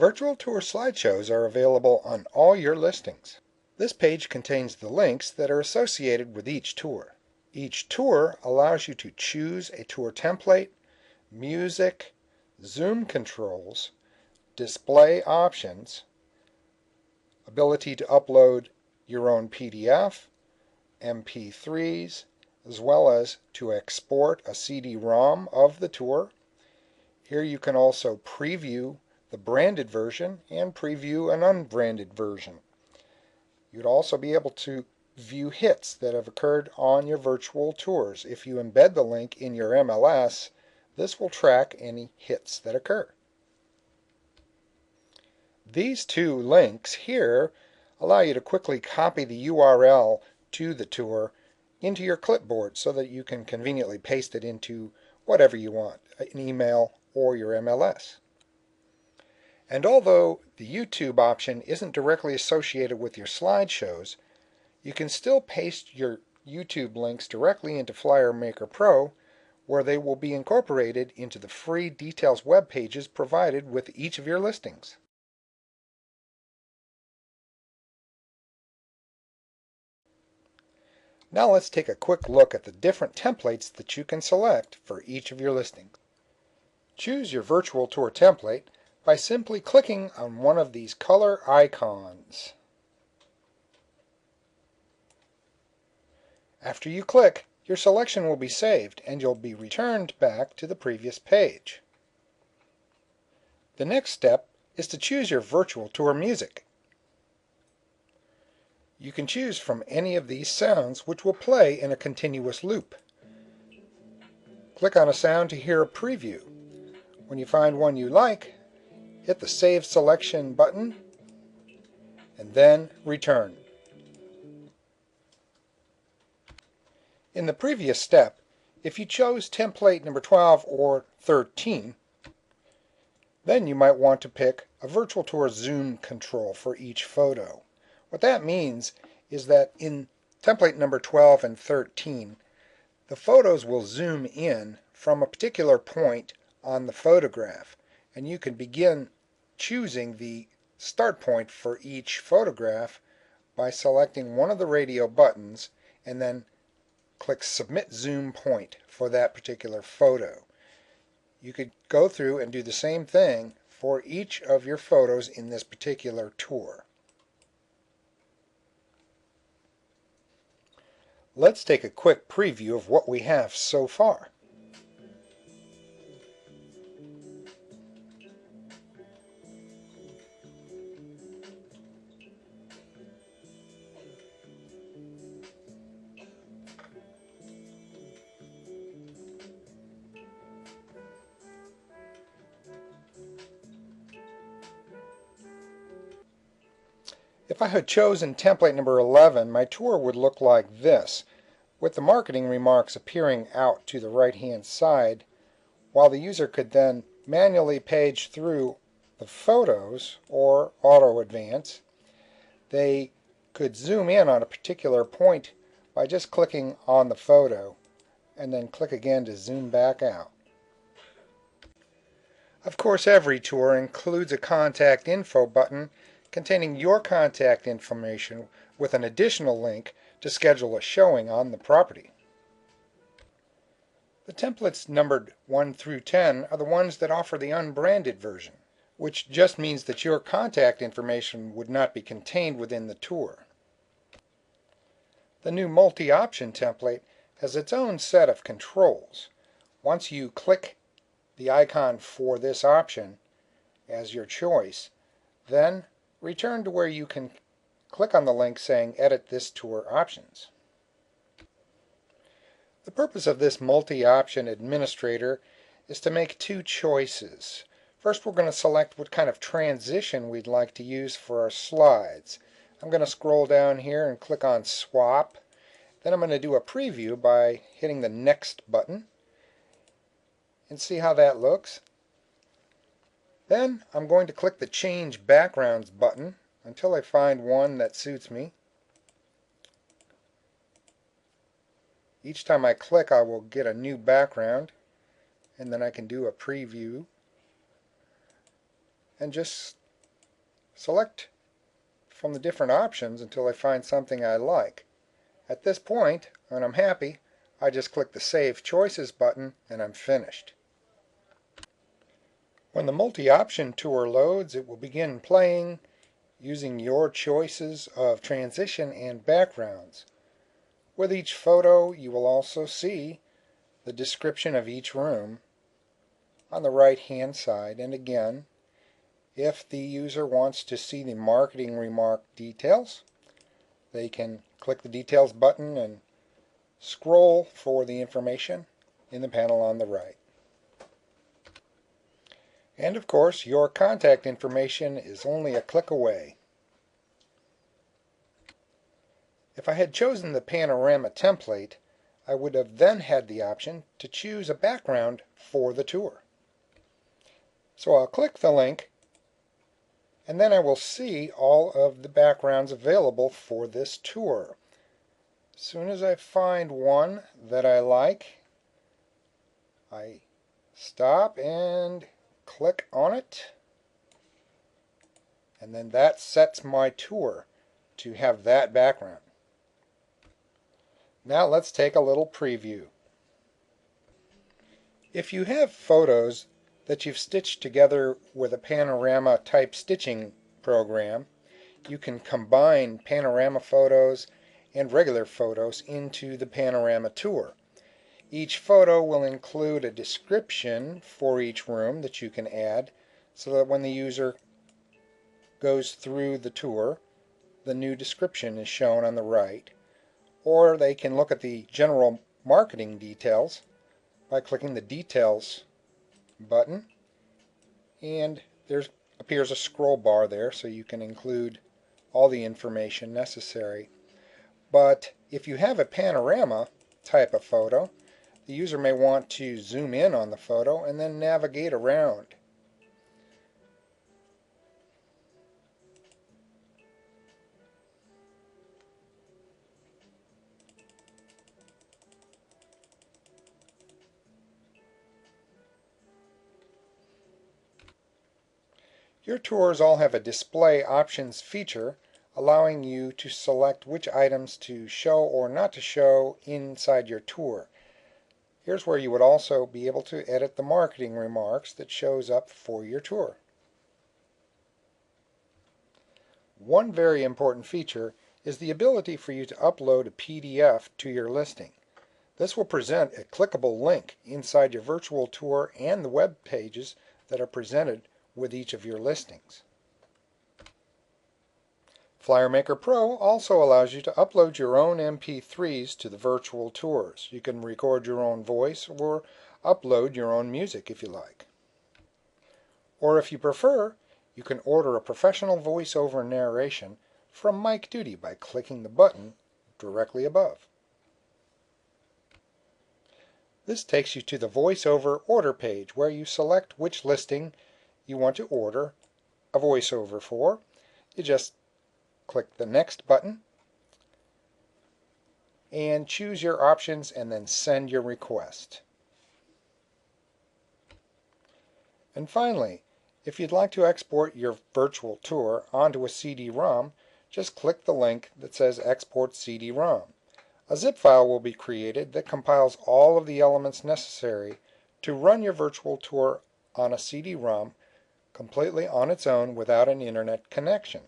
Virtual tour slideshows are available on all your listings. This page contains the links that are associated with each tour. Each tour allows you to choose a tour template, music, zoom controls, display options, ability to upload your own PDF, MP3s, as well as to export a CD-ROM of the tour. Here you can also preview the branded version and preview an unbranded version. You'd also be able to view hits that have occurred on your virtual tours. If you embed the link in your MLS, this will track any hits that occur. These two links here allow you to quickly copy the URL to the tour into your clipboard so that you can conveniently paste it into whatever you want, an email or your MLS. And although the YouTube option isn't directly associated with your slideshows, you can still paste your YouTube links directly into FlyerMaker Pro, where they will be incorporated into the free details web pages provided with each of your listings. Now let's take a quick look at the different templates that you can select for each of your listings. Choose your virtual tour template by simply clicking on one of these color icons. After you click, your selection will be saved and you'll be returned back to the previous page. The next step is to choose your virtual tour music. You can choose from any of these sounds which will play in a continuous loop. Click on a sound to hear a preview. When you find one you like, hit the Save Selection button and then Return. In the previous step, if you chose template number 12 or 13, then you might want to pick a virtual tour zoom control for each photo. What that means is that in template number 12 and 13, the photos will zoom in from a particular point on the photograph, and you can begin choosing the start point for each photograph by selecting one of the radio buttons and then click Submit Zoom Point for that particular photo. You could go through and do the same thing for each of your photos in this particular tour. Let's take a quick preview of what we have so far. If I had chosen template number 11, my tour would look like this, with the marketing remarks appearing out to the right-hand side, while the user could then manually page through the photos or auto advance. They could zoom in on a particular point by just clicking on the photo and then click again to zoom back out. Of course, every tour includes a contact info button containing your contact information with an additional link to schedule a showing on the property. The templates numbered 1 through 10 are the ones that offer the unbranded version, which just means that your contact information would not be contained within the tour. The new multi-option template has its own set of controls. Once you click the icon for this option as your choice, then return to where you can click on the link saying Edit this tour options. The purpose of this multi-option administrator is to make two choices. First, we're going to select what kind of transition we'd like to use for our slides. I'm going to scroll down here and click on Swap. Then I'm going to do a preview by hitting the Next button and see how that looks. Then I'm going to click the Change Backgrounds button until I find one that suits me. Each time I click, I will get a new background, and then I can do a preview and just select from the different options until I find something I like. At this point, when I'm happy, I just click the Save Choices button and I'm finished. When the multi-option tour loads, it will begin playing using your choices of transition and backgrounds. With each photo, you will also see the description of each room on the right-hand side. And again, if the user wants to see the marketing remark details, they can click the Details button and scroll for the information in the panel on the right. And of course, your contact information is only a click away. If I had chosen the panorama template, I would have then had the option to choose a background for the tour. So I'll click the link, and then I will see all of the backgrounds available for this tour. As soon as I find one that I like, I stop and click on it, and then that sets my tour to have that background. Now let's take a little preview. If you have photos that you've stitched together with a panorama type stitching program, you can combine panorama photos and regular photos into the panorama tour. Each photo will include a description for each room that you can add so that when the user goes through the tour, the new description is shown on the right. Or they can look at the general marketing details by clicking the Details button, and there appears a scroll bar there so you can include all the information necessary. But if you have a panorama type of photo, the user may want to zoom in on the photo and then navigate around. Your tours all have a display options feature allowing you to select which items to show or not to show inside your tour. Here's where you would also be able to edit the marketing remarks that shows up for your tour. One very important feature is the ability for you to upload a PDF to your listing. This will present a clickable link inside your virtual tour and the web pages that are presented with each of your listings. FlyerMaker Pro also allows you to upload your own MP3s to the virtual tours. You can record your own voice or upload your own music if you like. Or if you prefer, you can order a professional voiceover narration from Mike Duty by clicking the button directly above. This takes you to the voiceover order page where you select which listing you want to order a voiceover for. You just click the Next button and choose your options and then send your request. And finally, if you'd like to export your virtual tour onto a CD-ROM, just click the link that says Export CD-ROM. A zip file will be created that compiles all of the elements necessary to run your virtual tour on a CD-ROM completely on its own without an internet connection.